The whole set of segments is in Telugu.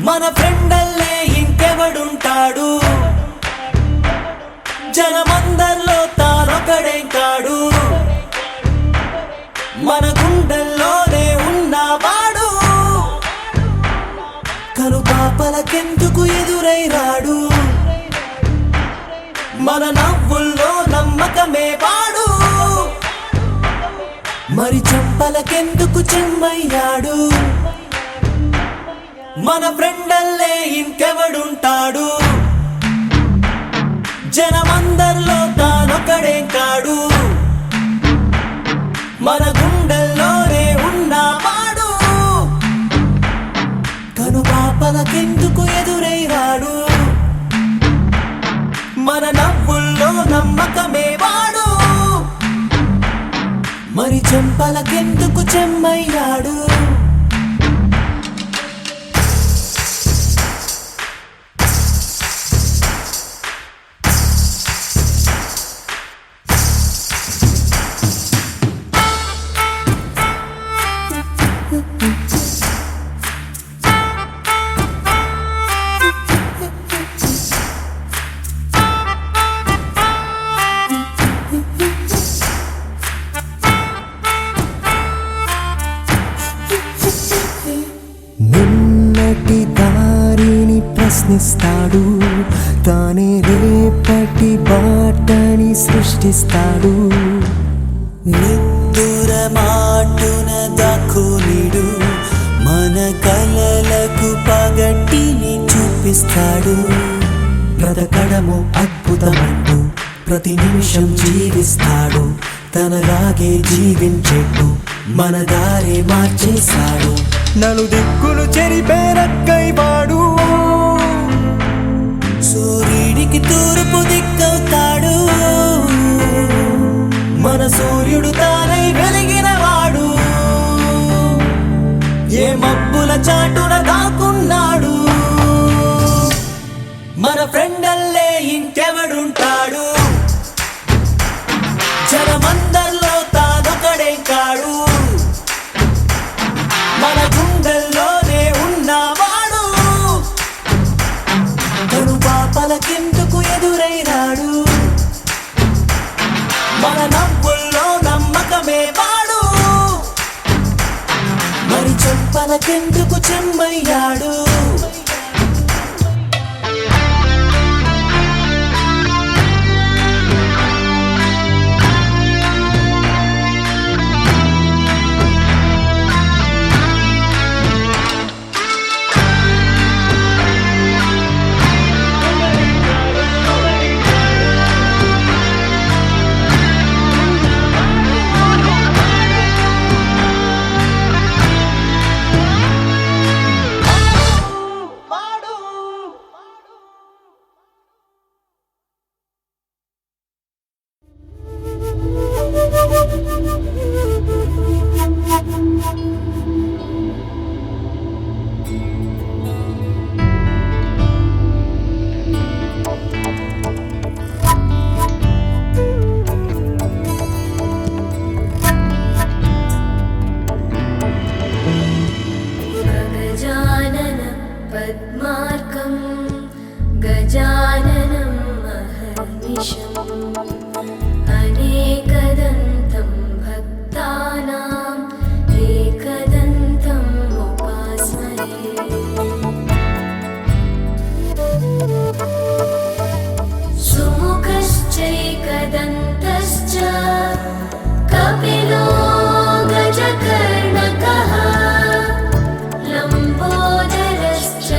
మన ఫ్రెండల్లే ఇంకెవడుంటాడు, జనమందరిలో తానొకడే కాడు, మన గుండెల్లోనే ఉన్నవాడు, కనుపాపలకెందుకు ఎదురై రాడు, మన నవ్వుల్లో నమ్మకమే వాడు, మరి చెంపలకెందుకు చెమ్మయ్యాడు, మన ఫ్రెండల్లే ఇంకెవడుంటాడు, జనమందరిలో తానొకడే కాడు, మన గుండెల్లోనే ఉన్నవాడు, కనుపాపలకెందుకు ఎదురై రాడు, మన నవ్వుల్లో నమ్మకమే వాడు, మరి చెంపలకెందుకు చెమ్మయ్యాడు. నిన్నటి దారిని ప్రశ్నిస్తాడు, తానే రేపటి బాటని సృష్టిస్తాడు. నిద్దుర మాటున దాక్కునిడు, మన కలలకు పగటిని చూపిస్తాడు, బ్రతకడము అద్భుతమంటూ ప్రతి నిమిషం జీవిస్తాడు, తనలాగే జీవించేట్టు మన దారి మార్చేశాడు, నలుదిక్కులు చెరిపే రక్కైవాడు, సూర్యుడికి తూర్పు దిక్కవుతాడు, మన సూర్యుడు తానై వెలిగిన వాడు, ఏ మబ్బుల చాటున దాక్కున్నాడు, మన ఫ్రెండల్లే ఇంకెవడుంటాడు, జనమందరిలో తానొకడే కాడు, మన గుండెల్లోనే ఉన్నవాడు, కనుపాపలకెందుకు ఎదురై రాడు, మన నవ్వుల్లో నమ్మకమే వాడు, మరి చెంపలకెందుకు చెమ్మయ్యాడు. पद्मार्कं गजाननं महर्निशम् अनेकदन्तं भक्तानाम् एकदन्तम् उपास्महे सुमुखश्चैकदन्तश्च कपिलो गजकर्णकः लम्बोदरश्च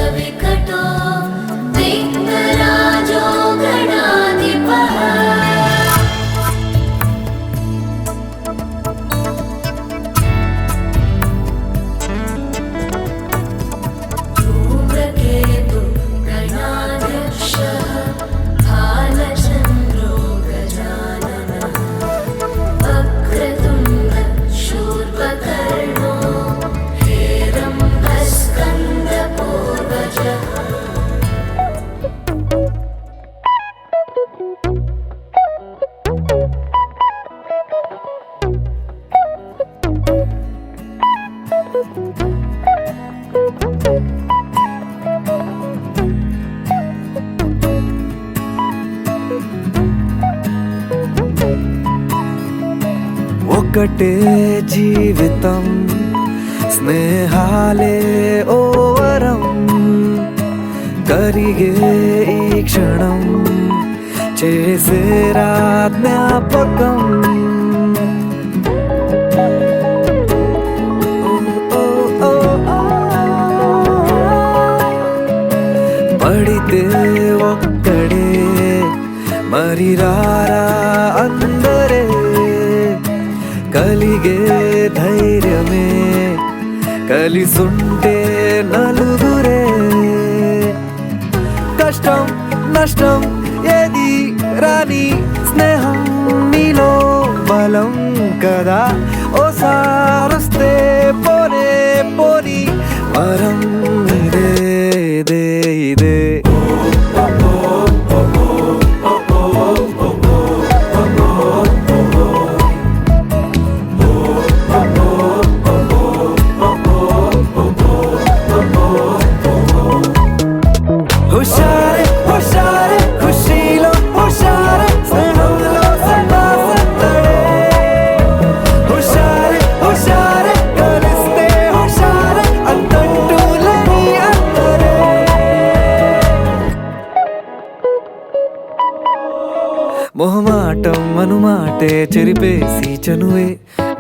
ఒక్కటే జీవితం స్నేహాలే ఓ వరం కరిగే ఈ క్షణం చేసేరా జ్ఞాపకం పడితే ఒక్కడే మరి రారా అందరే కలిగే ధైర్యమే కలిసుంటే నలుగురే కష్టం నష్టం ఏది రాని స్నేహం నీలో బలం కదా ఓసారొస్తే పోనే పోని వరం ఇదే ఇదే ఇదే హుషారే హుషారే ఖుషీలో హుషారే స్నేహంలో సదా సందడే హుషారే హుషారే కలిస్తే హుషారే అంతంటూ లేని అందరే మొహమాటం అనుమాటే చెరిపేసి చనువే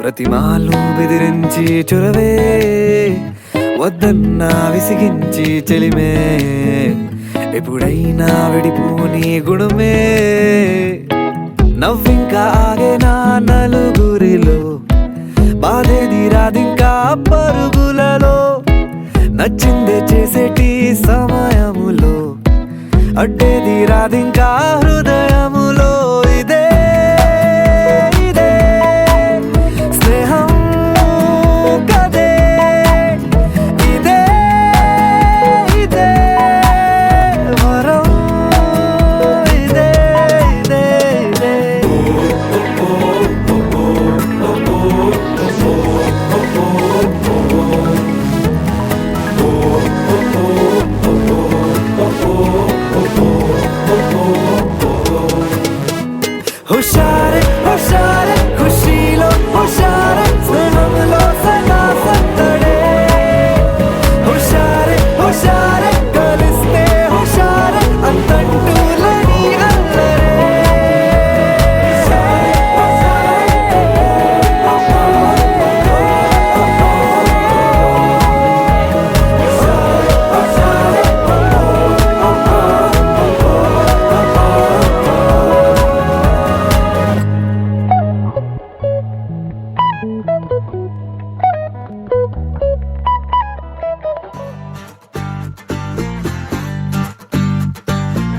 ప్రతిమాలు బెదిరించి చొరవే వద్దన్నా విసిగించి చెలిమే ఎప్పుడైనా విడిపోని గుణమే నవ్వింకా ఆగే నా నలుగురిలో బాధేది రాదింకా పరుగులలో నచ్చిందే చేసేటి సమయములో అడ్డేది రాదింకా హృదయములో ఇదే ఇదే స్నేహం కదే ఇదే ఇదే వరం ఇదే ఇదే ఇదే హుషారే హుషారే ఖుషీలో హుషారే స్నేహంలో సదా సందడే హుషారే హుషారే కలిస్తే హుషారే అంతంటూ లేని అందరే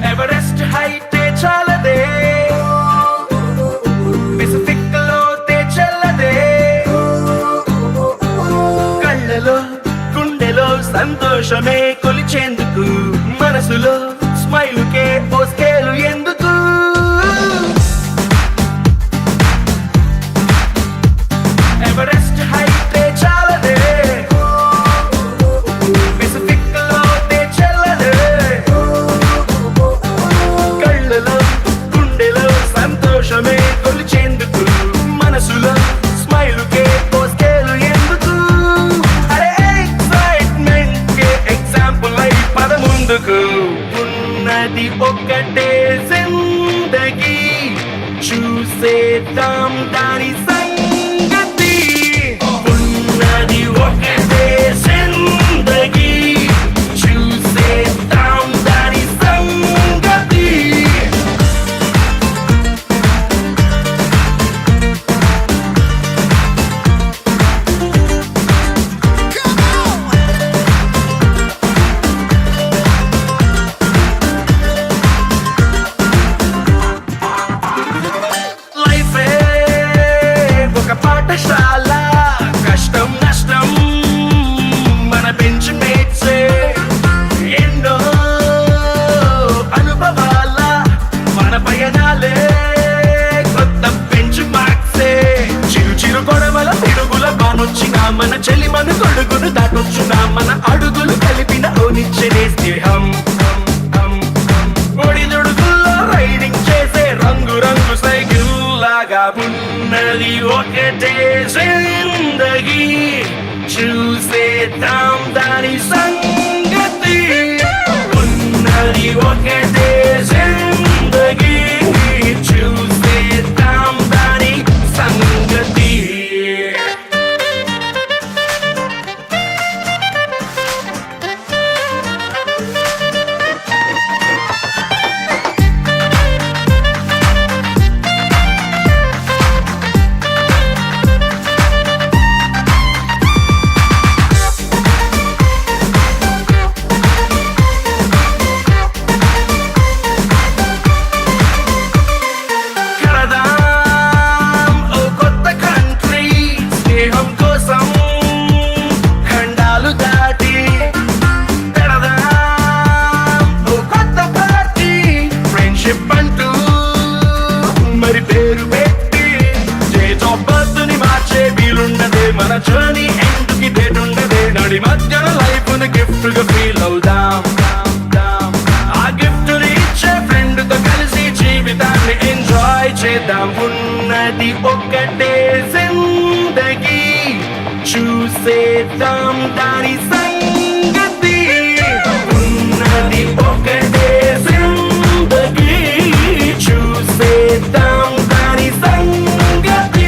ఎవరెస్ట్ హైటే చాలదే పెసిఫిక్ లోతే చెల్లదే కళ్ళలో గుండెలో సంతోషమే కొలిచేందుకు మనసులో స్మైలుకే ఓ స్కేలు ఎందుకు ఎవరెస్ట్ హైటే చాలదే పెసిఫిక్ లోతే చెల్లదే కళ్ళలో గుండెలో సంతోషమే కొలిచేందుకు మనసులో స్మైలుకే ఓ స్కేలు ఎందుకు అరే ఎక్సైట్మెంట్ కే ఎగ్జాంపుల్ అయి పద ముందుకు ఉన్నది ఒక్కటే జిందగీ చూసేద్దాం దాని సంగతి ఉన్నది ఒక్కటే జిందగీ చూసేద్దాం దాని సంగతి లైఫే ఒక పాఠశాల కష్టం నష్టం మన బెంచ్ మేట్సే ఎన్నో అనుభవాల మన పయనాలే కొత్త బెంచ్ మార్క్సే చిరు చిరు గొడవల పిడుగుల బానొచ్చిన మన చెలిమను గొడుగును దాటొచ్చున మన అడుగులు కలిపిన ఓనిచ్చనే స్నేహం ఒడిదుడుకుల్లో రైడింగ్ చేసే రంగు రంగు సైకిల్ లాగా ఉన్నది ఒకే ఒకటే జిందగీ చూసేద్దాం దాని సంగతి ఉన్నది ఒకటే జిందగీ చూసేద్దాం దాని సంగతి కడదాం ఓ కొత్త కంట్రీ స్నేహం కోసం ఖండాలు దాటి పెడదాం ఓ కొత్త పార్టీ ఫ్రెండ్షిప్ అంటూ మరి పేరు పెట్టి డేట్ ఆఫ్ బర్త్ ని మార్చే వీలుండదే మన జర్నీ ఎండ్కి డేట్ ఉండదే నడి మధ్యన లైఫ్ ని గిఫ్ట్ గా ఫీల్ అవుదాం ఆ గిఫ్ట్ ని ఇచ్చే ఫ్రెండ్ తో కలిసి జీవితాన్ని ఎంజాయ్ చేద్దాం ఉన్నది ఒక్కటే జిందగీ చూసేద్దాం దాని సంగతి ఉన్నది ఒకటే జిందగీ చూసేద్దాం దాని సంగతి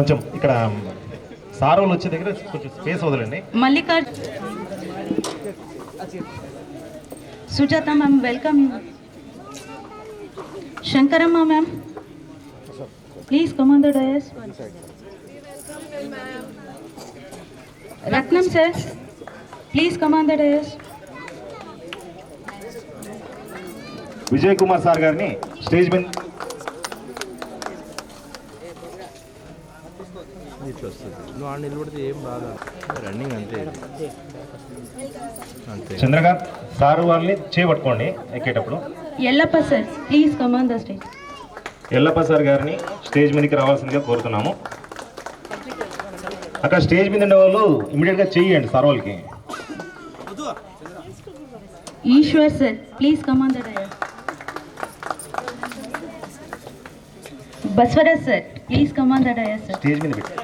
కొంచెం ఇక్కడ సార్ వాళ్ళు వచ్చే దగ్గర కొంచెం స్పేస్ వదలండి. Mallikarjun Sujatha ma'am welcome. Shankaramma ma'am please come on the dais. Ratnam sir please come on the dais. Vijay Kumar sir గారిని స్టేజ్ మీద చంద్రకాంత్ సార్ వాళ్ళని చేపట్టుకోండి ఎక్కేటప్పుడు. Yellappa sir please come on the stage. Yellappa sir గారిని స్టేజ్ మీదకి రావాల్సిందిగా కోరుతున్నాము. అక్కడ స్టేజ్ మీద ఉండే వాళ్ళు ఇమీడియట్గా చేయండి సార్ వాళ్ళకి. Eshwar sir please come on the dais. Basavaraj sir please come on the dais sir. Stage మీద పెట్టి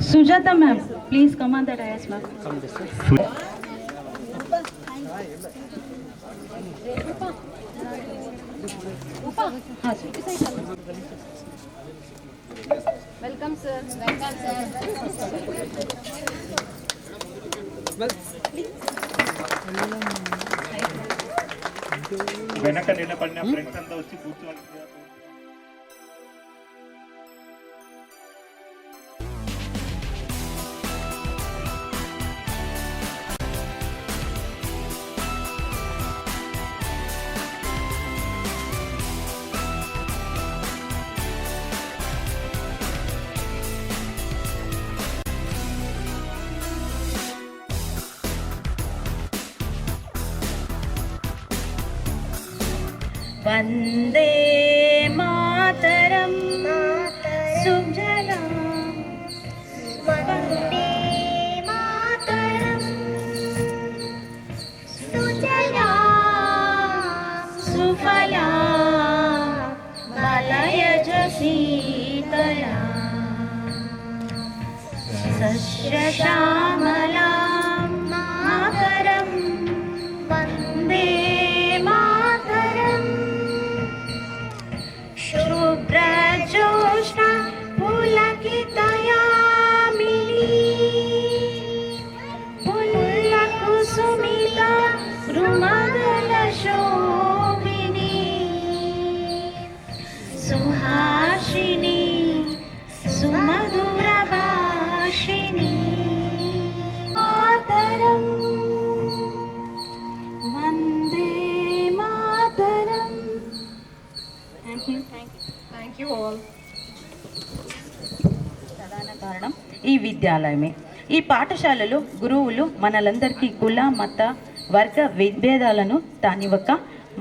Sujatha ma'am please come on the dais ma'am. Welcome sir. Welcome sir. వెనక నిలబడిన ఫ్రెండ్స్ అంతా వచ్చి కూర్చోవాలి. వందే మాతరం సుజలాం వందే మాతరం సుజలాం సుఫలాం మలయజ శీతలాం సస్యశ్యామలాం మాతరం వందే మాతరం शुभ्रजोष्णा पुलकितयामिनी पुल्लकुसुमिता रुमदलशोभिनी सुहासिनी सुमधुरभाषिणी मातरं Vande Mataram. Thank you. Thank you all. ప్రధాన కారణం ఈ విద్యాలయమే. ఈ పాఠశాలలో గురువులు మనలందరికీ కుల మత వర్గ విభేదాలను తానివ్వక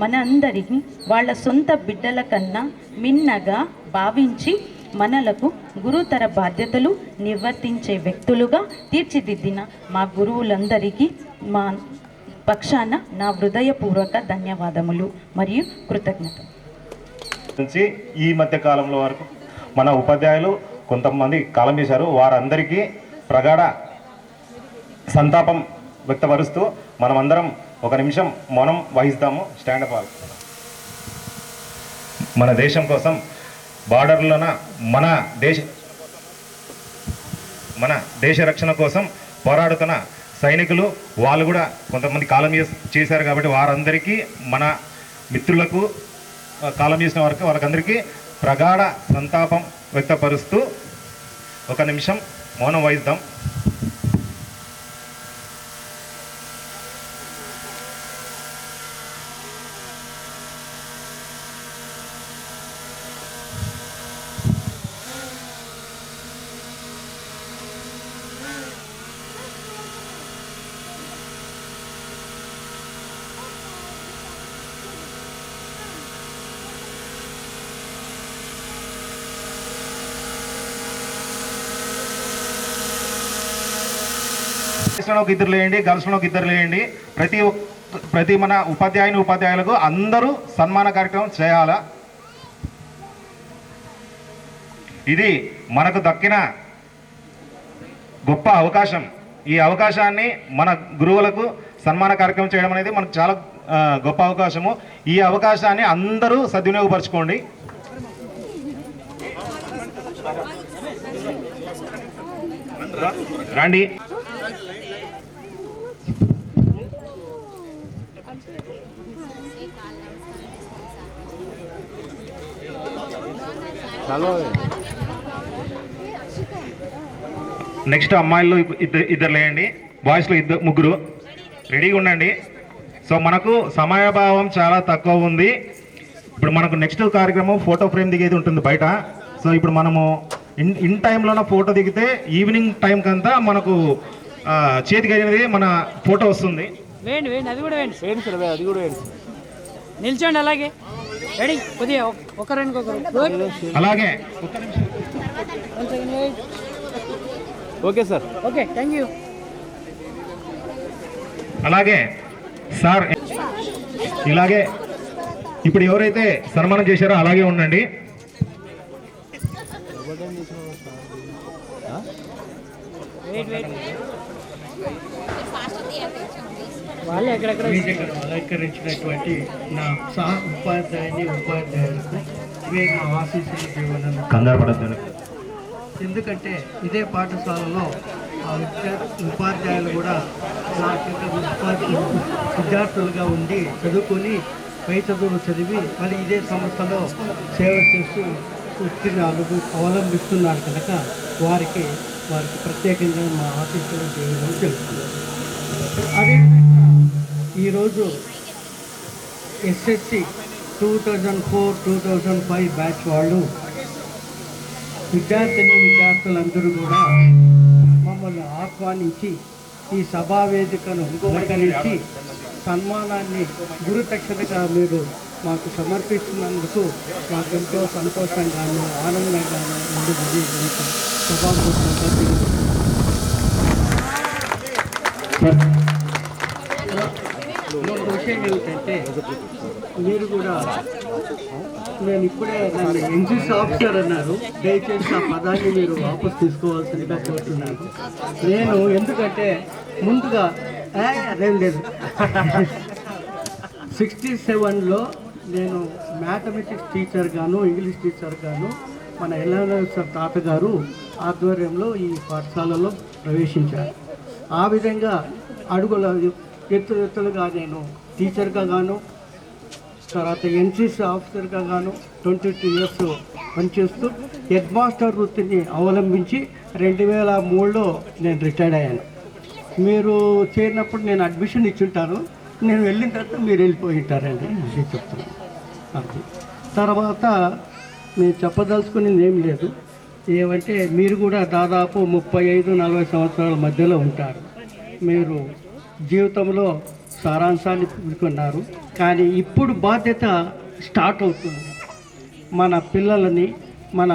మనందరికీ వాళ్ళ సొంత బిడ్డల కన్నా మిన్నగా భావించి మనలకు గురుతర బాధ్యతలు నిర్వర్తించే వ్యక్తులుగా తీర్చిదిద్దిన మా గురువులందరికీ మా పక్షాన నా హృదయపూర్వక ధన్యవాదములు మరియు కృతజ్ఞతలు. నుంచి ఈ మధ్య కాలంలో వరకు మన ఉపాధ్యాయులు కొంతమంది కాలం చేశారు. వారందరికీ ప్రగాఢ సంతాపం వ్యక్తపరుస్తూ మనమందరం ఒక నిమిషం మౌనం వహిస్తాము. Stand up all. మన దేశం కోసం బార్డర్లోన మన దేశ రక్షణ కోసం పోరాడుతున్న సైనికులు వాళ్ళు కూడా కొంతమంది కాలం చేశారు కాబట్టి వారందరికీ మన మిత్రులకు కాలం చేసిన వరకు వాళ్ళకందరికీ ప్రగాఢ సంతాపం వ్యక్తపరుస్తూ ఒక నిమిషం మౌనం వహిద్దాం. ఒక ఇద్దరు లేండి, గర్ల్స్లో ఒక ఇద్దరు లేండి. ప్రతి మన ఉపాధ్యాయులకు అందరూ సన్మాన కార్యక్రమం చేయాలా. ఇది మనకు దక్కిన గొప్ప అవకాశం. ఈ అవకాశాన్ని మన గురువులకు సన్మాన కార్యక్రమం చేయడం అనేది మనకు చాలా గొప్ప అవకాశము. ఈ అవకాశాన్ని అందరూ సద్వినియోగపరచుకోండి. రండి. నెక్స్ట్ అమ్మాయిల్లో ఇద్దరు లేండి, బాయ్స్లో ముగ్గురు రెడీగా ఉండండి. సో మనకు సమయభావం చాలా తక్కువ ఉంది. ఇప్పుడు మనకు నెక్స్ట్ కార్యక్రమం ఫోటో ఫ్రేమ్ దిగేది ఉంటుంది బయట. సో ఇప్పుడు మనము ఇన్ టైంలోనే ఫోటో దిగితే ఈవినింగ్ టైం కంతా మనకు చేతికి అనేది మన ఫోటో వస్తుంది. వేయండి వేయండి, అది కూడా వేయండి. వేయండి సార్, అది కూడా వేయండి. నిల్చోండి అలాగే. రెడీ, కొద్దిగా ఒకరికొకరు. అలాగే okay sir, okay, thank you. అలాగే సార్, ఇలాగే ఇప్పుడు ఎవరైతే సన్మానం చేశారో అలాగే ఉండండి. వెయిట్ వెయిట్, వాళ్ళు ఎక్కడెక్కడ అలంకరించినటువంటి నా సహ ఉపాధ్యాయులకు మా ఆశీస్సులు జీవనం. కంగారు పడద్దు. ఎందుకంటే ఇదే పాఠశాలలో ఉపాధ్యాయులు కూడా నాకు విద్యార్థులుగా ఉండి చదువుకొని పై చదువులు చదివి మళ్ళీ ఇదే సంస్థలో సేవ చేస్తూ వృత్తిని అవలంబిస్తున్నారు కనుక వారికి ప్రత్యేకంగా మా ఆశీస్సులు జీవనం తెలుపుతున్నారు. అదేవిధంగా ఈరోజు ఎస్ఎస్సి 2004-2005 బ్యాచ్ వాళ్ళు విద్యార్థులందరూ కూడా మమ్మల్ని ఆహ్వానించి ఈ సభా వేదికను అలంకరించి సన్మానాన్ని గురుదక్షిణగా మీరు మాకు సమర్పిస్తున్నందుకు మాకు ఎంతో సంతోషంగాను ఆనందంగాను ఉంది. సభాముఖంగా ఇంకొక విషయం ఏమిటంటే మీరు కూడా, నేను ఇప్పుడే నన్ను ఎన్సిసి ఆఫీసర్ అన్నారు, దయచేసి ఆ పదాన్ని మీరు వాపసు తీసుకోవాల్సిందిగా కోరుతున్నాను. నేను ఎందుకంటే ముందుగా అదేం లేదు 67లో నేను మ్యాథమెటిక్స్ టీచర్ గాను, ఇంగ్లీష్ టీచర్ గాను మన ఎల్ఎన్ సార్ తాతగారు ఆధ్వర్యంలో ఈ పాఠశాలలో ప్రవేశించారు. ఆ విధంగా అడుగుల ఎత్తులుగా నేను టీచర్గా గాను, తర్వాత ఎన్సిసి ఆఫీసర్గా గాను 22 ఇయర్స్ పనిచేస్తూ హెడ్ మాస్టర్ వృత్తిని అవలంబించి 2003లో నేను రిటైర్డ్ అయ్యాను. మీరు చేరినప్పుడు నేను అడ్మిషన్ ఇచ్చుంటాను, నేను వెళ్ళిన తర్వాత మీరు వెళ్ళిపోయి ఉంటారండి అది చెప్తున్నాను. అది తర్వాత నేను చెప్పదలుచుకునేది ఏం లేదు. ఏమంటే మీరు కూడా దాదాపు 35-40 సంవత్సరాల మధ్యలో ఉంటారు. మీరు జీవితంలో సారాంశాన్ని పుచ్చుకున్నారు, కానీ ఇప్పుడు బాధ్యత స్టార్ట్ అవుతుంది. మన పిల్లలని, మన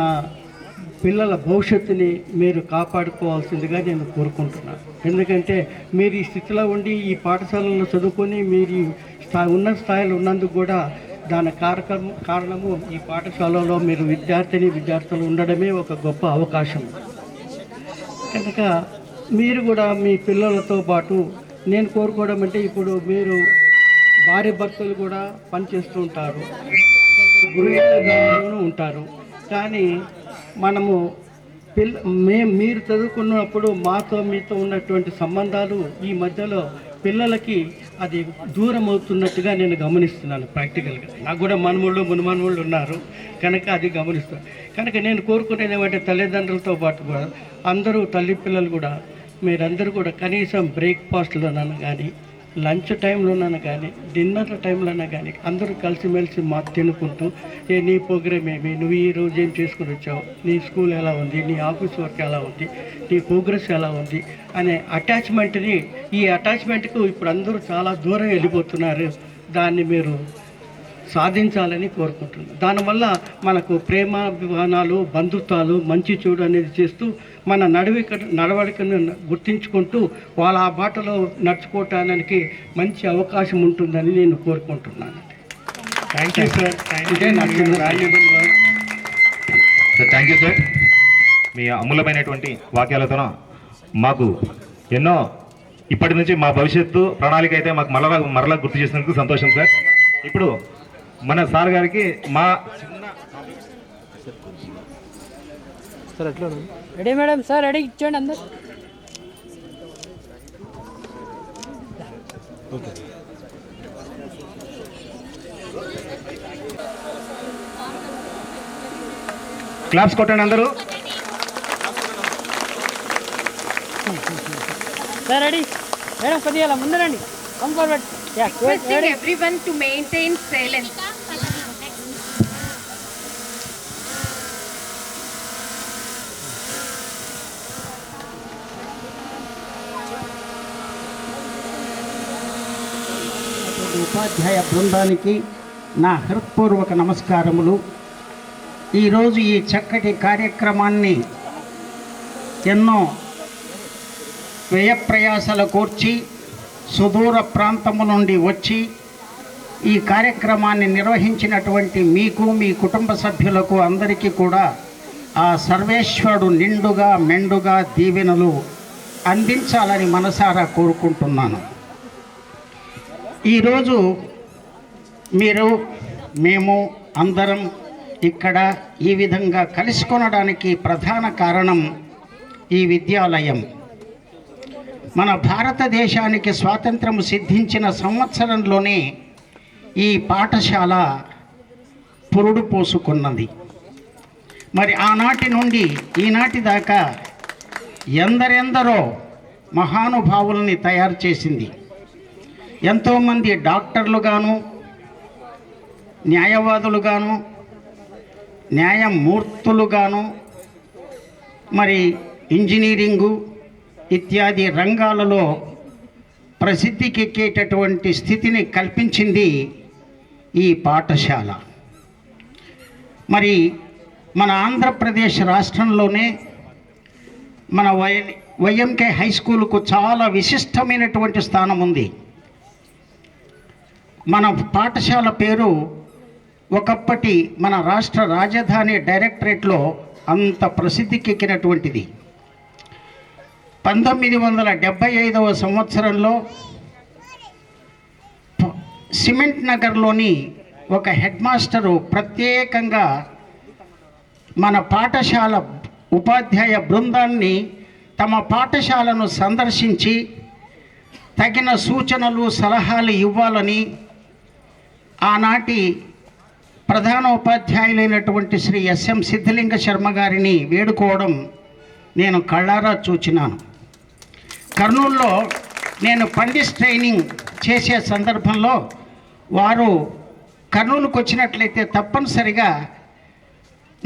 పిల్లల భవిష్యత్తుని మీరు కాపాడుకోవాల్సిందిగా నేను కోరుకుంటున్నాను. ఎందుకంటే మీరు ఈ స్థితిలో ఉండి ఈ పాఠశాలలో చదువుకొని మీరు ఉన్నత స్థాయిలో ఉన్నందుకు కూడా దాని కారణము ఈ పాఠశాలలో మీరు విద్యార్థులు ఉండడమే ఒక గొప్ప అవకాశం. కనుక మీరు కూడా మీ పిల్లలతో పాటు నేను కోరుకోవడం అంటే, ఇప్పుడు మీరు భార్య భర్తలు కూడా పనిచేస్తూ ఉంటారు, గృహిణులుగాను ఉంటారు, కానీ మనము మీరు చదువుకున్నప్పుడు మీతో ఉన్నటువంటి సంబంధాలు ఈ మధ్యలో పిల్లలకి అది దూరం అవుతున్నట్టుగా నేను గమనిస్తున్నాను ప్రాక్టికల్గా. నాకు కూడా మునుమనువుళ్ళు ఉన్నారు కనుక అది గమనిస్తాను. కనుక నేను కోరుకునేది ఏమంటే, తల్లిదండ్రులతో పాటు కూడా అందరూ తల్లి పిల్లలు కూడా మీరందరూ కూడా కనీసం బ్రేక్ఫాస్ట్లోనైనా కానీ, లంచ్ టైంలోనైనా కానీ, డిన్నర్ టైంలోనైనా కానీ అందరూ కలిసిమెలిసి తినుకుంటూ నీ ప్రోగ్రామ్ ఏమి, నువ్వు ఈరోజు ఏం చేసుకుని వచ్చావు, నీ స్కూల్ ఎలా ఉంది, నీ ఆఫీస్ వర్క్ ఎలా ఉంది, నీ ప్రోగ్రెస్ ఎలా ఉంది అనే ఈ అటాచ్మెంట్కు ఇప్పుడు అందరూ చాలా దూరం వెళ్ళిపోతున్నారు. దాన్ని మీరు సాధించాలని కోరుకుంటున్నాను. దానివల్ల మనకు ప్రేమ విధానాలు, బంధుత్వాలు, మంచి చెడు అనేది చేస్తూ మన నడవడికను గుర్తించుకుంటూ వాళ్ళ ఆ బాటలో నడుచుకోవటానికి మంచి అవకాశం ఉంటుందని నేను కోరుకుంటున్నాను. Thank you sir. Thank you sir. మీ అమూల్యమైనటువంటి వాక్యాలతో మాకు ఎన్నో ఇప్పటి నుంచి మా భవిష్యత్తు ప్రణాళిక అయితే మాకు మరలా గుర్తు చేసినందుకు సంతోషం సార్. ఇప్పుడు మన సార్ గారికి మా సార్ ఎట్లా రెడీ మేడం సార్ రెడీ ఇచ్చండి అందరు. ఓకే క్లాప్స్ కొట్టండి అందరూ. సార్ రెడీ మేడం కొద్దిగా ముందు రండి. Come forward. Requesting everyone to maintain silence. ఉపాధ్యాయ బృందానికి నా హృత్పూర్వక నమస్కారములు. ఈరోజు ఈ చక్కటి కార్యక్రమాన్ని ఎన్నో వ్యయప్రయాసల కూర్చి సుదూర ప్రాంతము నుండి వచ్చి ఈ కార్యక్రమాన్ని నిర్వహించినటువంటి మీకు, మీ కుటుంబ సభ్యులకు అందరికీ కూడా ఆ సర్వేశ్వరుడు నిండుగా మెండుగా దీవెనలు అందించాలని మనసారా కోరుకుంటున్నాను. ఈరోజు మేము అందరం ఇక్కడ ఈ విధంగా కలుసుకొనడానికి ప్రధాన కారణం ఈ విద్యాలయం. మన భారతదేశానికి స్వాతంత్రం సిద్ధించిన సంవత్సరంలోనే ఈ పాఠశాల పురుడు పోసుకున్నది. మరి ఆనాటి నుండి ఈనాటి దాకా ఎందరెందరో మహానుభావుల్ని తయారు చేసింది. ఎంతోమంది డాక్టర్లుగాను, న్యాయవాదులుగాను, న్యాయమూర్తులుగాను, మరి ఇంజనీరింగు ఇత్యాది రంగాలలో ప్రసిద్ధికెక్కేటటువంటి స్థితిని కల్పించింది ఈ పాఠశాల. మరి మన ఆంధ్రప్రదేశ్ రాష్ట్రంలోనే మన వైఎంకే హై స్కూల్కు చాలా విశిష్టమైనటువంటి స్థానం ఉంది. మన పాఠశాల పేరు ఒకప్పటి మన రాష్ట్ర రాజధాని డైరెక్టరేట్లో అంత ప్రసిద్ధికెక్కినటువంటిది. 1975వ సంవత్సరంలో సిమెంట్ నగర్లోని ఒక హెడ్ మాస్టరు ప్రత్యేకంగా మన పాఠశాల ఉపాధ్యాయ బృందాన్ని తమ పాఠశాలను సందర్శించి తగిన సూచనలు సలహాలు ఇవ్వాలని ఆనాటి ప్రధాన ఉపాధ్యాయులైనటువంటి శ్రీ ఎస్ఎం సిద్ధలింగ శర్మ గారిని వేడుకోవడం నేను కళ్ళారా చూచినాను. కర్నూలులో నేను పండిస్ ట్రైనింగ్ చేసే సందర్భంలో వారు కర్నూలుకు వచ్చినట్లయితే తప్పనిసరిగా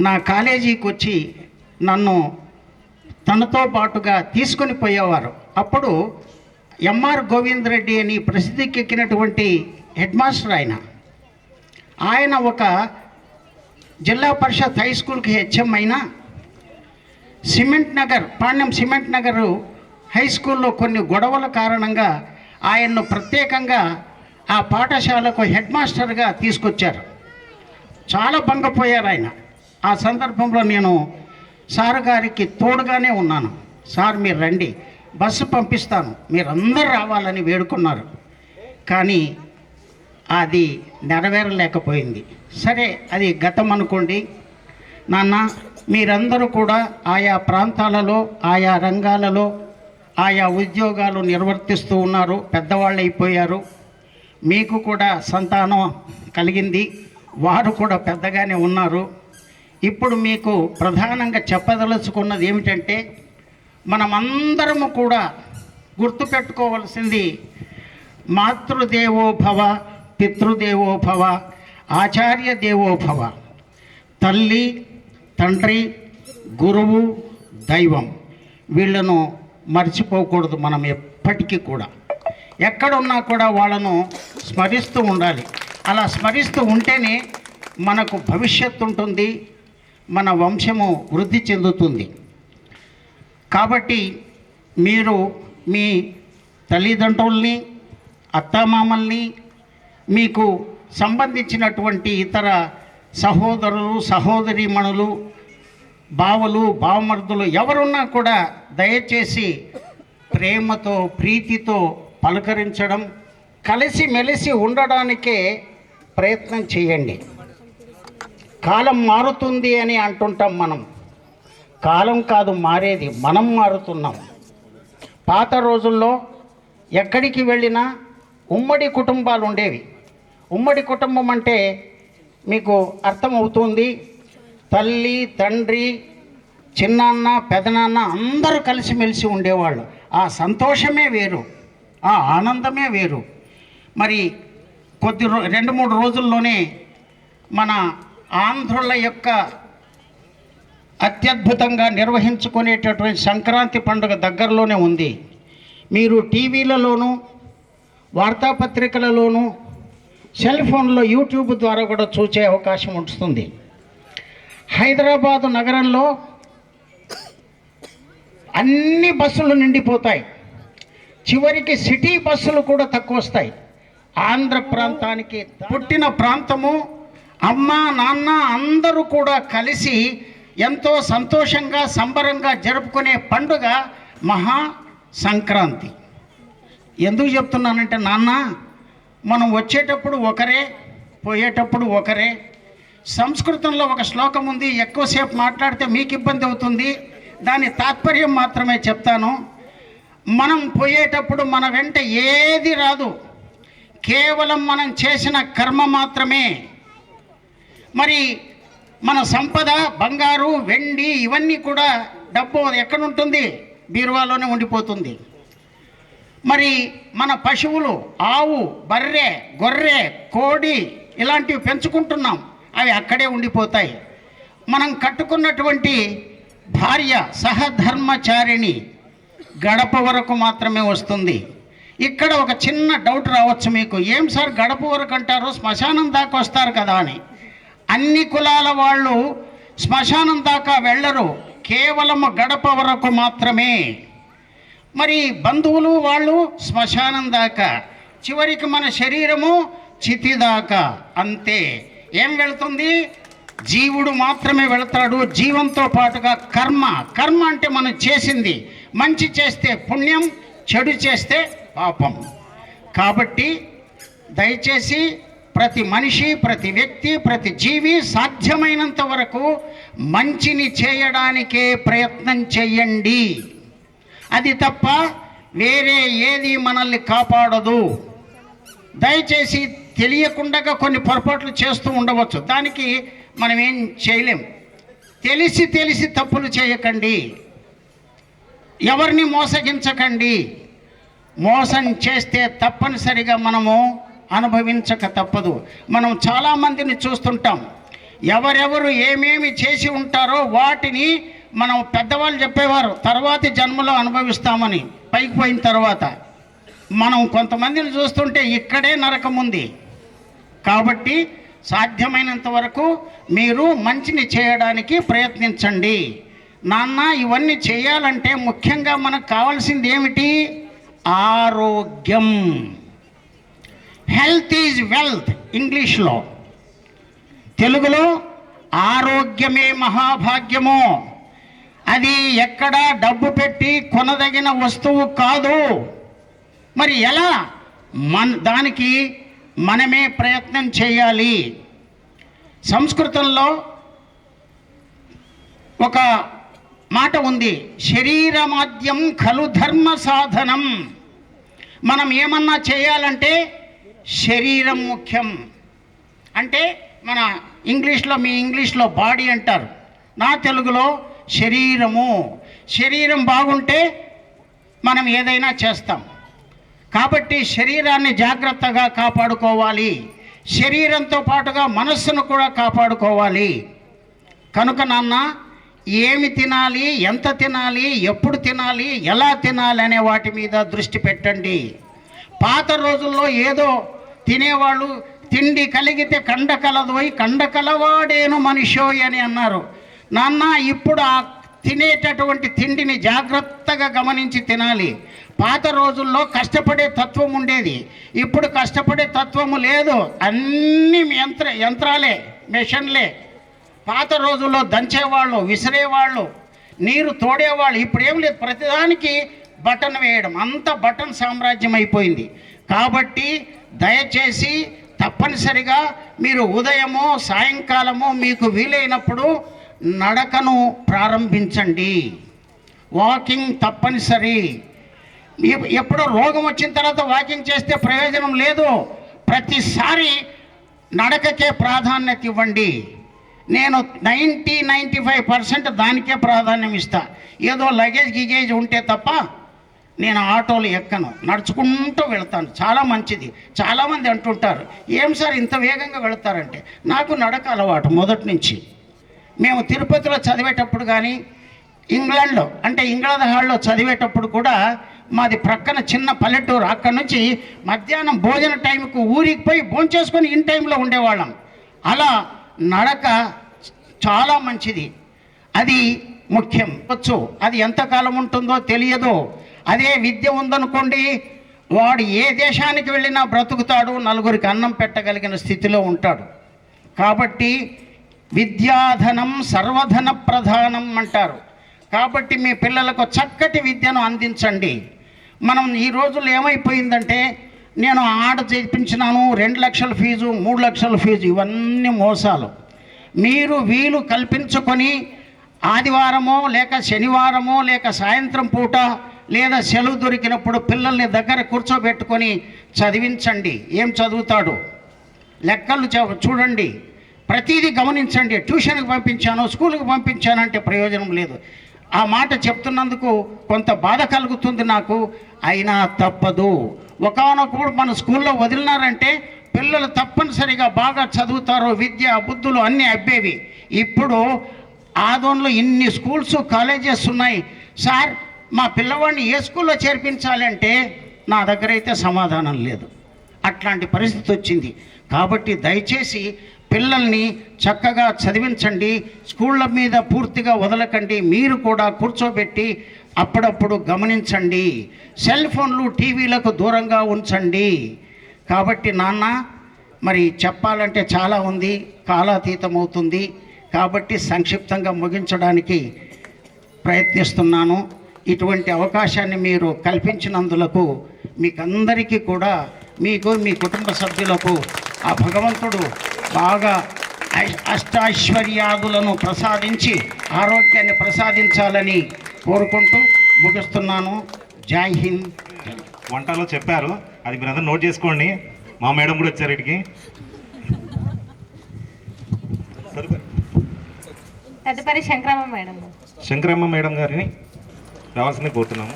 నా కాలేజీకి వచ్చి నన్ను తనతో పాటుగా తీసుకొని పోయేవారు. అప్పుడు ఎంఆర్ గోవింద్ రెడ్డి అని ప్రసిద్ధికెక్కినటువంటి హెడ్ మాస్టర్ ఆయన ఒక జిల్లా పరిషత్ హై స్కూల్కి హెచ్ఎం అయినా పాణ్యం సిమెంట్ నగర్ హై స్కూల్లో కొన్ని గొడవల కారణంగా ఆయన్ను ప్రత్యేకంగా ఆ పాఠశాలకు హెడ్ మాస్టర్గా తీసుకొచ్చారు. చాలా భంగపోయారు ఆయన. ఆ సందర్భంలో నేను సార్ గారికి తోడుగానే ఉన్నాను. సార్ మీరు రండి, బస్సు పంపిస్తాను, మీరందరూ రావాలని వేడుకున్నారు. కానీ అది నెరవేరలేకపోయింది. సరే, అది గతం అనుకోండి. నాన్న, మీరందరూ కూడా ఆయా ప్రాంతాలలో, ఆయా రంగాలలో, ఆయా ఉద్యోగాలు నిర్వర్తిస్తూ ఉన్నారు, పెద్దవాళ్ళు అయిపోయారు. మీకు కూడా సంతానం కలిగింది, వారు కూడా పెద్దగానే ఉన్నారు. ఇప్పుడు మీకు ప్రధానంగా చెప్పదలుచుకున్నది ఏమిటంటే, మనమందరము కూడా గుర్తుపెట్టుకోవలసింది మాతృదేవో భవ, పితృదేవో భవ, ఆచార్య దేవో భవ. తల్లి, తండ్రి, గురువు, దైవం, వీళ్ళను మర్చిపోకూడదు. మనం ఎప్పటికీ కూడా ఎక్కడున్నా కూడా వాళ్ళను స్మరిస్తూ ఉండాలి. అలా స్మరిస్తూ ఉంటేనే మనకు భవిష్యత్తు ఉంటుంది, మన వంశము వృద్ధి చెందుతుంది. కాబట్టి మీరు మీ తల్లిదండ్రుల్ని, అత్తామామల్ని, మీకు సంబంధించినటువంటి ఇతర సహోదరులు, సహోదరీమణులు, బావలు, బావమర్దులు ఎవరున్నా కూడా దయచేసి ప్రేమతో ప్రీతితో పలకరించడం, కలిసిమెలిసి ఉండడానికే ప్రయత్నం చేయండి. కాలం మారుతుంది అని అంటుంటాం మనం. కాలం కాదు మారేది, మనం మారుతున్నాం. పాత రోజుల్లో ఎక్కడికి వెళ్ళినా ఉమ్మడి కుటుంబాలు ఉండేవి. ఉమ్మడి కుటుంబం అంటే మీకు అర్థమవుతుంది, తల్లి తండ్రి చిన్నాన్న పెదనాన్న అందరూ కలిసిమెలిసి ఉండేవాళ్ళు. ఆ సంతోషమే వేరు, ఆ ఆనందమే వేరు. మరి 2-3 రోజుల్లోనే మన ఆంధ్రుల యొక్క అత్యద్భుతంగా నిర్వహించుకునేటటువంటి సంక్రాంతి పండుగ దగ్గరలోనే ఉంది. మీరు టీవీలలోనూ వార్తాపత్రికలలోనూ సెల్ ఫోన్లో యూట్యూబ్ ద్వారా కూడా చూసే అవకాశం ఉంటుంది. హైదరాబాదు నగరంలో అన్ని బస్సులు నిండిపోతాయి. చివరికి సిటీ బస్సులు కూడా తక్కువ వస్తాయి. ఆంధ్ర ప్రాంతానికి పుట్టిన ప్రాంతము, అమ్మ నాన్న అందరూ కూడా కలిసి ఎంతో సంతోషంగా సంబరంగా జరుపుకునే పండుగ మహా సంక్రాంతి. ఎందుకు చెప్తున్నానంటే నాన్న, మనం వచ్చేటప్పుడు ఒకరే, పోయేటప్పుడు ఒకరే. సంస్కృతంలో ఒక శ్లోకం ఉంది, ఎక్కువసేపు మాట్లాడితే మీకు ఇబ్బంది అవుతుంది, దాని తాత్పర్యం మాత్రమే చెప్తాను. మనం పోయేటప్పుడు మన వెంట ఏది రాదు, కేవలం మనం చేసిన కర్మ మాత్రమే. మరి మన సంపద, బంగారు వెండి ఇవన్నీ కూడా, డబ్బు ఎక్కడుంటుంది? బీరువాలోనే ఉండిపోతుంది. మరి మన పశువులు, ఆవు, బర్రె, గొర్రె, కోడి ఇలాంటివి పెంచుకుంటున్నాం, అవి అక్కడే ఉండిపోతాయి. మనం కట్టుకున్నటువంటి భార్య సహధర్మచారిణి గడప వరకు మాత్రమే వస్తుంది. ఇక్కడ ఒక చిన్న డౌట్ రావచ్చు మీకు, ఏం సార్ గడప వరకు అంటారు, శ్మశానం దాకా వస్తారు కదా అని. అన్ని కులాల వాళ్ళు శ్మశానం దాకా వెళ్ళరు, కేవలం గడప వరకు మాత్రమే. మరి బంధువులు వాళ్ళు శ్మశానం దాకా, చివరికి మన శరీరము చితి దాకా, అంతే. ఏం వెళుతుంది? జీవుడు మాత్రమే వెళతాడు. జీవంతో పాటుగా కర్మ. కర్మ అంటే మనం చేసింది, మంచి చేస్తే పుణ్యం, చెడు చేస్తే పాపం. కాబట్టి దయచేసి ప్రతి మనిషి, ప్రతి వ్యక్తి, ప్రతి జీవి సాధ్యమైనంత వరకు మంచిని చేయడానికే ప్రయత్నం చేయండి. అది తప్ప వేరే ఏది మనల్ని కాపాడదు. దయచేసి తెలియకుండా కొన్ని పొరపాట్లు చేస్తూ ఉండవచ్చు, దానికి మనం ఏం చేయలేం. తెలిసి తప్పులు చేయకండి, ఎవరిని మోసగించకండి. మోసం చేస్తే తప్పనిసరిగా మనము అనుభవించక తప్పదు. మనం చాలామందిని చూస్తుంటాం, ఎవరెవరు ఏమేమి చేసి ఉంటారో వాటిని మనం పెద్దవాళ్ళు చెప్పేవారు తర్వాతి జన్మలో అనుభవిస్తామని. పైకి పోయిన తర్వాత మనం కొంతమందిని చూస్తుంటే ఇక్కడే నరకం ఉంది. కాబట్టి సాధ్యమైనంత వరకు మీరు మంచిని చేయడానికి ప్రయత్నించండి. నాన్న, ఇవన్నీ చేయాలంటే ముఖ్యంగా మనకు కావాల్సింది ఏమిటి? ఆరోగ్యం. హెల్త్ ఈజ్ వెల్త్ ఇంగ్లీష్లో, తెలుగులో ఆరోగ్యమే మహాభాగ్యము. అది ఎక్కడా డబ్బు పెట్టి కొనదగిన వస్తువు కాదు. మరి ఎలా? దానికి మనమే ప్రయత్నం చేయాలి. సంస్కృతంలో ఒక మాట ఉంది, శరీరమాద్యం ఖలు ధర్మ సాధనం. మనం ఏమన్నా చేయాలంటే శరీరం ముఖ్యం. అంటే మన ఇంగ్లీష్లో, మీ ఇంగ్లీష్లో బాడీ అంటారు, నా తెలుగులో శరీరము. శరీరం బాగుంటే మనం ఏదైనా చేస్తాం. కాబట్టి శరీరాన్ని జాగ్రత్తగా కాపాడుకోవాలి. శరీరంతో పాటుగా మనస్సును కూడా కాపాడుకోవాలి. కనుక నాన్న, ఏమి తినాలి, ఎంత తినాలి, ఎప్పుడు తినాలి, ఎలా తినాలి అనే వాటి మీద దృష్టి పెట్టండి. పాత రోజుల్లో ఏదో తినేవాళ్ళు, తిండి కలిగితే కండ కలదోయ్, కండ కలవాడేను మనిషోయ్ అని అన్నారు. నాన్న, ఇప్పుడు ఆ తినేటటువంటి తిండిని జాగ్రత్తగా గమనించి తినాలి. పాత రోజుల్లో కష్టపడే తత్వం ఉండేది, ఇప్పుడు కష్టపడే తత్వము లేదు. అన్ని యంత్రాలే, మెషన్లే. పాత రోజుల్లో దంచేవాళ్ళు, విసిరేవాళ్ళు, నీరు తోడేవాళ్ళు. ఇప్పుడు ఏం లేదు, ప్రతిదానికి బటన్ వేయడం, అంత బటన్ సామ్రాజ్యం అయిపోయింది. కాబట్టి దయచేసి తప్పనిసరిగా మీరు ఉదయమో సాయంకాలమో మీకు వీలైనప్పుడు నడకను ప్రారంభించండి. వాకింగ్ తప్పనిసరి. ఎప్పుడో రోగం వచ్చిన తర్వాత వాకింగ్ చేస్తే ప్రయోజనం లేదు. ప్రతిసారి నడకకే ప్రాధాన్యత ఇవ్వండి. నేను 95% దానికే ప్రాధాన్యం ఇస్తా. ఏదో లగేజ్ ఉంటే తప్ప నేను ఆటోలు ఎక్కను, నడుచుకుంటూ వెళ్తాను. చాలా మంచిది. చాలామంది అంటుంటారు, ఏం సార్ ఇంత వేగంగా వెళతారంటే, నాకు నడక అలవాటు మొదటి నుంచి. మేము తిరుపతిలో చదివేటప్పుడు కానీ ఇంగ్లాండ్లో అంటే ఇంగ్లాండ్ హాల్లో చదివేటప్పుడు కూడా మాది ప్రక్కన చిన్న పల్లెటూరు. అక్కడి నుంచి మధ్యాహ్నం భోజన టైంకు ఊరికి పోయి భోంచేసుకొని ఇన్ టైంలో ఉండేవాళ్ళం. అలా నడక చాలా మంచిది, అది ముఖ్యం. వచ్చు అది ఎంతకాలం ఉంటుందో తెలియదు. అదే విద్య ఉందనుకోండి, వాడు ఏ దేశానికి వెళ్ళినా బ్రతుకుతాడు, నలుగురికి అన్నం పెట్టగలిగిన స్థితిలో ఉంటాడు. కాబట్టి విద్యాధనం సర్వధన ప్రధానం అంటారు. కాబట్టి మీ పిల్లలకు చక్కటి విద్యను అందించండి. మనం ఈ రోజుల్లో ఏమైపోయిందంటే, నేను ఆడ చేయించినాను 2 లక్షల ఫీజు 3 లక్షల ఫీజు, ఇవన్నీ మోసాలు. మీరు వీలు కల్పించుకొని ఆదివారమో లేక శనివారమో లేక సాయంత్రం పూట లేదా సెలవు దొరికినప్పుడు పిల్లల్ని దగ్గర కూర్చోబెట్టుకొని చదివించండి. ఏం చదువుతాడు? లెక్కలు చూడండి, ప్రతిదీ గమనించండి. ట్యూషన్కి పంపించాను, స్కూల్కి పంపించానంటే ప్రయోజనం లేదు. ఆ మాట చెప్తున్నందుకు కొంత బాధ కలుగుతుంది నాకు, అయినా తప్పదు. ఒకానొకప్పుడు మన స్కూల్లో వదిలినారంటే పిల్లలు తప్పనిసరిగా బాగా చదువుతారు, విద్య బుద్ధులు అన్నీ అబ్బేవి. ఇప్పుడు ఆదోన్లో ఇన్ని స్కూల్స్ కాలేజెస్ ఉన్నాయి. సార్ మా పిల్లవాడిని ఏ స్కూల్లో చేర్పించాలంటే నా దగ్గర అయితే సమాధానం లేదు. అట్లాంటి పరిస్థితి వచ్చింది. కాబట్టి దయచేసి పిల్లల్ని చక్కగా చదివించండి. స్కూళ్ళ మీద పూర్తిగా వదలకండి. మీరు కూడా కూర్చోబెట్టి అప్పుడప్పుడు గమనించండి. సెల్ ఫోన్లు టీవీలకు దూరంగా ఉంచండి. కాబట్టి నాన్న, మరి చెప్పాలంటే చాలా ఉంది, కాలాతీతం అవుతుంది. కాబట్టి సంక్షిప్తంగా ముగించడానికి ప్రయత్నిస్తున్నాను. ఇటువంటి అవకాశాన్ని మీరు కల్పించినందులకు మీకందరికీ కూడా, మీకు మీ కుటుంబ సభ్యులకు ఆ భగవంతుడు బాగా అష్టైశ్వర్యాదులను ప్రసాదించి ఆరోగ్యాన్ని ప్రసాదించాలని కోరుకుంటూ ముగిస్తున్నాను. జై హింద్. వంటలో చెప్పారు, అది మీరు అందరూ నోట్ చేసుకోండి. మా మేడం కూడా వచ్చారు ఇటుకి. తదుపరి శంకరమ్మ మేడం గారిని రావాల్సింది కోరుతున్నాము.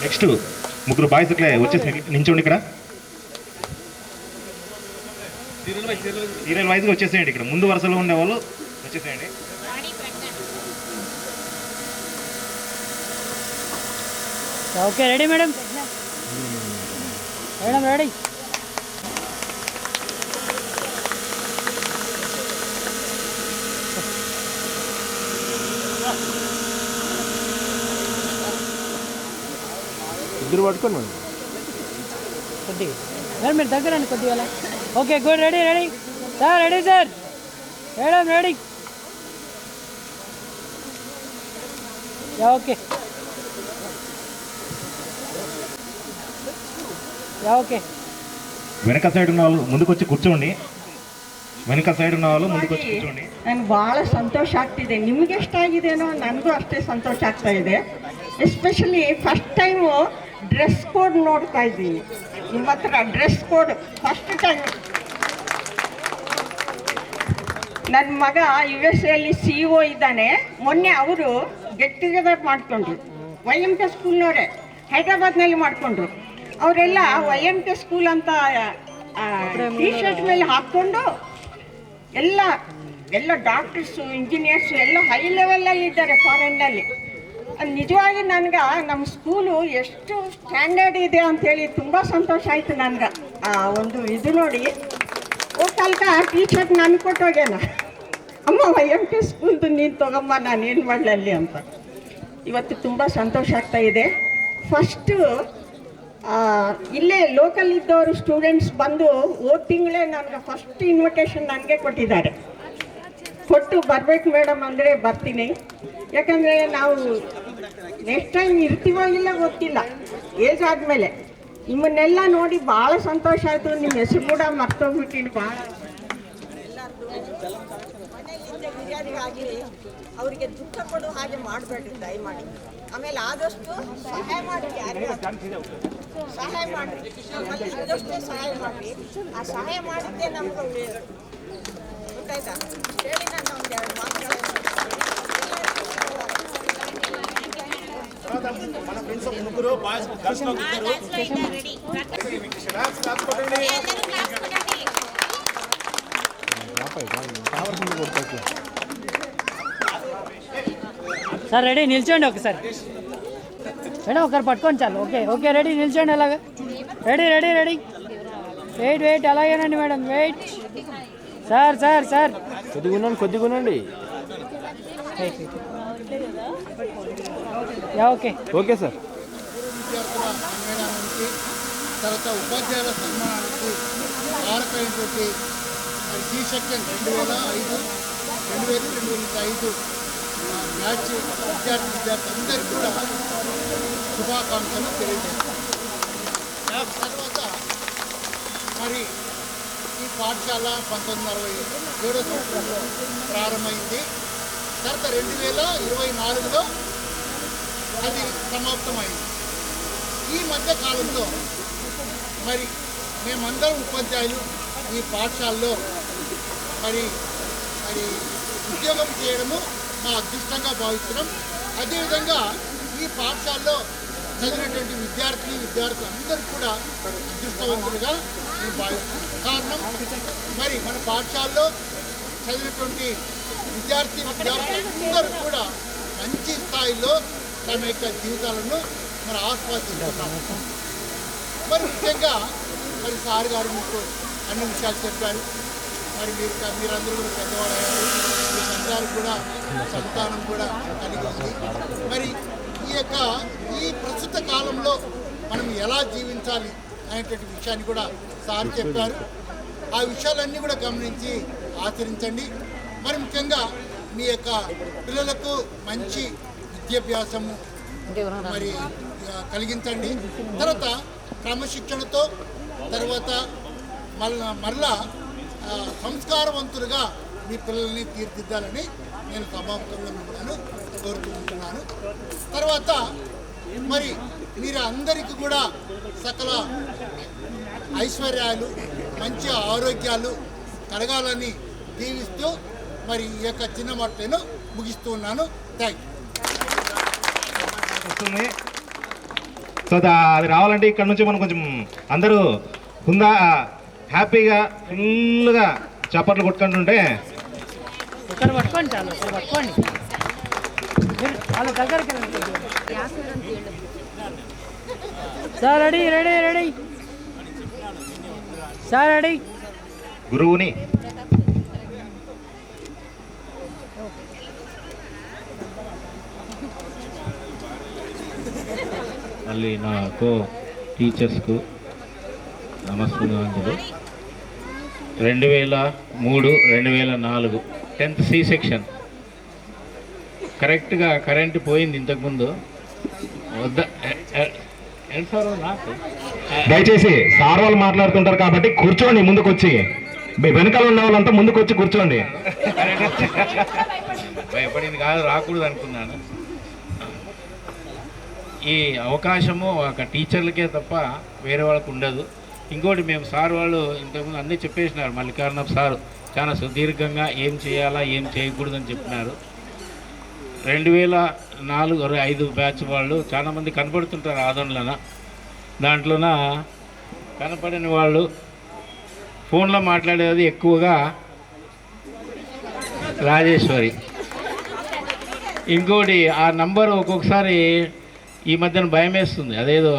నెక్స్ట్ ముగ్గురు బాయ్స్ ఇట్లా వచ్చేసి నించోండి. ఇక్కడ సీరియల్ వైజ్గా వచ్చేసేయండి. ఇక్కడ ముందు వరుసలో ఉండేవాళ్ళు వచ్చేసేయండి. Okay, ready madam? Madam ready? ఇద్దరు పట్టుకోండి మేడం. కొద్దిగా మేడం మీరు దగ్గర అండి కొద్దిగా. Okay, good. Ready ready sir, ready sir. Madam ready? Okay okay. వెనక సైడ్ ఉన్న వాళ్ళు ముందుకు వచ్చి ಕೂತ್ಕೊಳ್ಳಿ. వెనక ಸೈಡ್ ఉన్న వాళ్ళు ಮುಂದಕ್ಕೆ వచ్చಿ ಕೂತ್ಕೊಳ್ಳಿ. ನನಗೆ ಭಾಳ ಸಂತೋಷ ಆಗ್ತಿದೆ. ನಿಮಗೆ ಎಷ್ಟಾಗಿದೆನೋ ನನಗೂ ಅಷ್ಟೇ ಸಂತೋಷ ಆಗ್ತಾ ಇದೆ. Especially first time dress code ನೋಡ್ತಾ ಇದ್ದೀನಿ. ನಿಮ್ಮ ಹತ್ರ ಡ್ರೆಸ್ ಕೋಡ್ ಫಸ್ಟ್ ಟೈಮ್. ನನ್ನ ಮಗ USA CEO ಇದ್ದಾನೆ. ಮೊನ್ನೆ ಅವರು ಗೆಟ್ ಟುಗೆದರ್ ಮಾಡಿಕೊಂಡ್ರು. YMK ಸ್ಕೂಲ್ನವರೇ ಹೈದ್ರಾಬಾದ್ನಲ್ಲಿ ಮಾಡಿಕೊಂಡ್ರು. ಅವರೆಲ್ಲ YMK ಸ್ಕೂಲ್ ಅಂತ ಟಿ ಶರ್ಟ್ ಮೇಲೆ ಹಾಕ್ಕೊಂಡು ಎಲ್ಲ ಡಾಕ್ಟರ್ಸು ಇಂಜಿನಿಯರ್ಸು ಎಲ್ಲ ಹೈ ಲೆವೆಲಲ್ಲಿ ಇದ್ದಾರೆ ಫಾರಿನ್ನಲ್ಲಿ. ನಿಜವಾಗಿ ನನಗೆ ನಮ್ಮ ಸ್ಕೂಲು ಎಷ್ಟು ಸ್ಟ್ಯಾಂಡರ್ಡ್ ಇದೆ ಅಂಥೇಳಿ ತುಂಬ ಸಂತೋಷ ಆಯಿತು ನನಗೆ. ಒಂದು ಇದು ನೋಡಿ ಹೋಗ್ತಲ್ಕ ಟಿ ಶರ್ಟ್ ನಾನು ಕೊಟ್ಟೋಗ್ಯಾನ, ಅಮ್ಮ YMK ಸ್ಕೂಲ್ದು ನೀನು ತಗೊಮ್ಮ, ನಾನು ಏನು ಮಾಡಲಿ ಅಂತ. ಇವತ್ತು ತುಂಬ ಸಂತೋಷ ಆಗ್ತಾ ಇದೆ. ಫಸ್ಟ್ ಇಲ್ಲೇ ಲೋಕಲ್ ಇದ್ದವರು ಸ್ಟೂಡೆಂಟ್ಸ್ ಬಂದು ಹೋದ ತಿಂಗಳೇ ನನಗೆ ಫಸ್ಟ್ ಇನ್ವಿಟೇಷನ್ ನನಗೆ ಕೊಟ್ಟಿದ್ದಾರೆ. ಕೊಟ್ಟು ಬರಬೇಕು ಮೇಡಮ್ ಅಂದರೆ ಬರ್ತೀನಿ. ಯಾಕಂದರೆ ನಾವು ನೆಕ್ಸ್ಟ್ ಟೈಮ್ ಇರ್ತೀವೋ ಇಲ್ಲ ಗೊತ್ತಿಲ್ಲ, ಏಜ್ ಆದಮೇಲೆ. ನಿಮ್ಮನ್ನೆಲ್ಲ ನೋಡಿ ಭಾಳ ಸಂತೋಷ ಆಯಿತು. ನಿಮ್ಮ ಹೆಸರು ಕೂಡ ಮರ್ತೋಗ್ಬಿಟ್ಟಿನಿ ಭಾಳ. ಅವರಿಗೆ ದುಃಖ ಕೊಡೋ ಹಾಗೆ ಮಾಡಬೇಡಿ ದಯಮಾಡಿ. ಆಮೇಲೆ ಆದಷ್ಟು ಸಹಾಯ ಮಾಡಿ, ಯಾರಿಗೂ ಸಹಾಯ ಮಾಡಿರಿ, ನಮ್ಮಲ್ಲಿ ಇದ್ದಷ್ಟೇ ಸಹಾಯ ಮಾಡಿರಿ. ಆ ಸಹಾಯ ಮಾಡಿದ್ದೇ ನಮ್ಗೆ ಗೊತ್ತಾಯ್ತಾ ಹೇಳಿ. ನಾನು ಒಂದು 2 ಮಾತುಗಳು సార్ రెడీ నిల్చోండి ఒకసారి మేడం, ఒకరు పట్టుకోండి చాలు. ఓకే ఓకే రెడీ నిల్చోండి అలాగే. Ready ready ready. Wait wait అలాగేనండి madam, wait. Sir sir sir కొద్దిగా ఉండండి. Okay okay sir. తర్వాత ఉపాధ్యాయుల సన్మానానికి కారకమైనటువంటి జీ సెక్షన్ 2005, 2005 బ్యాచ్ విద్యార్థి అందరికీ కూడా శుభాకాంక్షలు తెలియజేస్తాను. తర్వాత మరి ఈ పాఠశాల 1967 సంవత్సరంలో ప్రారంభమైంది. తర్వాత 2024లో అది సమాప్తమైంది. ఈ మధ్య కాలంలో మరి మేమందరం ఉపాధ్యాయులు ఈ పాఠశాలలో మరి మరి ఉద్యోగం చేయడము మా అదృష్టంగా భావిస్తున్నాం. అదేవిధంగా ఈ పాఠశాలలో చదివినటువంటి విద్యార్థులు అందరూ కూడా అదృష్టవంతులుగా మేము భావిస్తున్నాం. కారణం మరి మన పాఠశాలలో చదివినటువంటి విద్యార్థులందరూ కూడా మంచి స్థాయిలో తమ యొక్క జీవితాలను మరి ఆస్వాదిస్తున్నాం. మరి ముఖ్యంగా మరి సార్ గారు మీకు అన్ని విషయాలు చెప్పారు. మరి మీరందరూ కూడా పెద్దవాళ్ళు అయ్యారు. మీ సంతానం కూడా సంతానం కూడా కలిగి ఉంది. మరి ఈ ప్రస్తుత కాలంలో మనం ఎలా జీవించాలి అనేటువంటి విషయాన్ని కూడా సార్ చెప్పారు. ఆ విషయాలన్నీ కూడా గమనించి ఆచరించండి. మరి ముఖ్యంగా మీ యొక్క పిల్లలకు మంచి విద్యాభ్యాసము మరి కలిగించండి. తర్వాత క్రమశిక్షణతో తర్వాత మరలా సంస్కారవంతులుగా మీ పిల్లల్ని తీర్చిదిద్దాలని నేను సభాముఖంగా మిమ్మల్ని కోరుకుంటున్నాను. తర్వాత మరి మీరు అందరికీ కూడా సకల ఐశ్వర్యాలు మంచి ఆరోగ్యాలు కలగాలని దీవిస్తూ మరి ఈ యొక్క చిన్న మాటలను ముగిస్తూ ఉన్నాను. Thank you. సో అది రావాలంటే ఇక్కడ నుంచి మనం కొంచెం అందరూ హుందా హ్యాపీగా ఫుల్గా చప్పట్లు కొట్టుకుంటుంటే ఒకరు పట్టుకోండి చాలు, ఒకరు పట్టుకోండి. వాళ్ళ దగ్గరికి sir ready ready ready. Sir ready. గురువుని మళ్ళీ నాకు టీచర్స్కు నమస్కారాలు. 2003, 2004 10th C సెక్షన్ కరెక్ట్గా కరెంటు పోయింది ఇంతకుముందు. వద్ద నాకు దయచేసి సార్ వాళ్ళు మాట్లాడుతుంటారు కాబట్టి కూర్చోండి. ముందుకు వచ్చి వెనకాల ఉన్న వాళ్ళంతా ముందుకు వచ్చి కూర్చోండి. భయపడింది కాదు, రాకూడదు అనుకున్నాను. ఈ అవకాశము ఒక టీచర్లకే తప్ప వేరే వాళ్ళకు ఉండదు. ఇంకోటి మేము సార్ వాళ్ళు ఇంతకుముందు అన్నీ చెప్పేసినారు. మల్లికార్జున సార్ చాలా సుదీర్ఘంగా ఏం చేయాలా ఏం చేయకూడదని చెప్పినారు. 2004-05 బ్యాచ్ వాళ్ళు చాలామంది కనపడుతుంటారు ఆదోళన. దాంట్లోన కనపడని వాళ్ళు ఫోన్లో మాట్లాడేది ఎక్కువగా రాజేశ్వరి. ఇంకోటి ఆ నంబర్ ఒక్కొక్కసారి ఈ మధ్యన భయం వేస్తుంది, అదేదో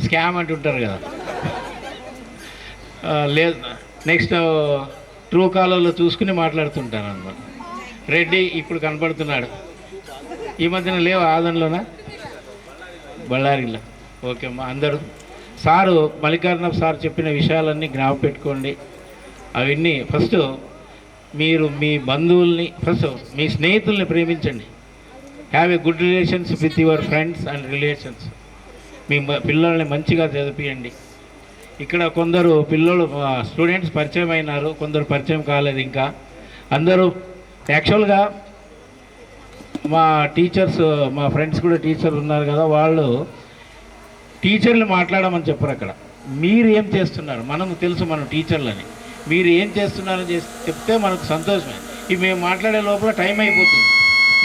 స్కామ్ అంటుంటారు కదా. లేదు నెక్స్ట్ ట్రూ కాలర్లో చూసుకుని మాట్లాడుతుంటాను అన్నమాట. రెడ్డి ఇప్పుడు కనపడుతున్నాడు. ఈ మధ్యన లేవు ఆదంలోనా బళ్ళారిలో. ఓకే అమ్మా, అందరూ సారు మల్లికార్జున సార్ చెప్పిన విషయాలన్నీ జ్ఞాపకం పెట్టుకోండి. అవన్నీ ఫస్ట్ మీరు మీ బంధువుల్ని, ఫస్ట్ మీ స్నేహితుల్ని ప్రేమించండి. Have a good relations with your friends and relations. మీ పిల్లల్ని మంచిగా చదివించండి. ఇక్కడ కొందరు పిల్లలు స్టూడెంట్స్ పరిచయం అయినారు, కొందరు పరిచయం కాలేదు. ఇంకా అందరూ యాక్చువల్గా మా టీచర్స్, మా ఫ్రెండ్స్ కూడా టీచర్లు ఉన్నారు కదా, వాళ్ళు టీచర్లు మాట్లాడమని చెప్పరు. అక్కడ మీరు ఏం చేస్తున్నారు, మనకు తెలుసు మనం టీచర్లని, మీరు ఏం చేస్తున్నారని చెప్తే మనకు సంతోషమే. ఇవి మేము మాట్లాడే లోపల టైం అయిపోతుంది,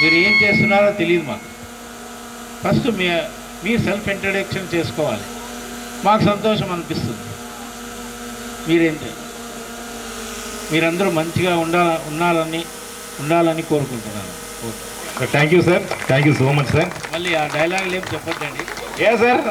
మీరు ఏం చేస్తున్నారో తెలియదు మాకు. ఫస్ట్ మీరు సెల్ఫ్ ఇంట్రడక్షన్ చేసుకోవాలి, మాకు సంతోషం అనిపిస్తుంది. మీరందరూ మంచిగా ఉండాలని కోరుకుంటున్నాను. Thank you sir, thank you so much sir. మళ్ళీ ఆ డైలాగులు ఏం చెప్పొద్దండి. ఏ సార్